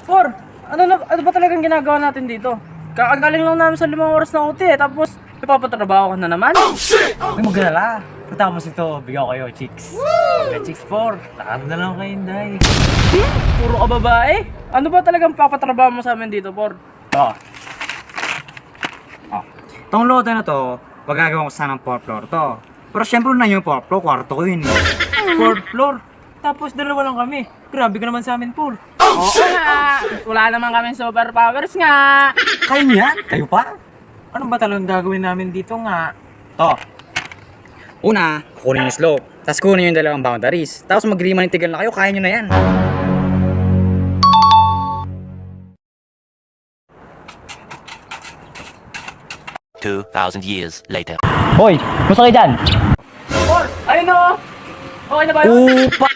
Por, ano ba talagang ginagawa natin dito? Kakagaling lang namin sa 5 oras na OT tapos ipapatrabaho ka na naman? Huwag mag-alala. Pagkatapos ito, bigyan ko kayo, chicks. Mga chicks 4, nakano na lang kayo, Day. Puro ka babae? Ano ba talagang papatrabaho mo sa amin dito, Por? Oh. Oh. Tong lote na to, magagawa ko sana ng 4th floor to. Pero syempre na yung 4th floor, kwarto ko yun. 4th floor? Tapos dalawa lang kami. Grabe ka naman sa amin, Por. Oo nga. Wala naman kami superpowers nga. Kayo niyan? Kayo pa? Ano ba talagang gagawin namin dito nga? To. Una, kunin yung slope. Tapos kunin yung dalawang boundaries. Tapos mag-lima ng tigal na kayo, kaya nyo na yan. $2,000 later. Hoy, musta kayo dyan? Por, ayun o. Okay na ba yun? Upa!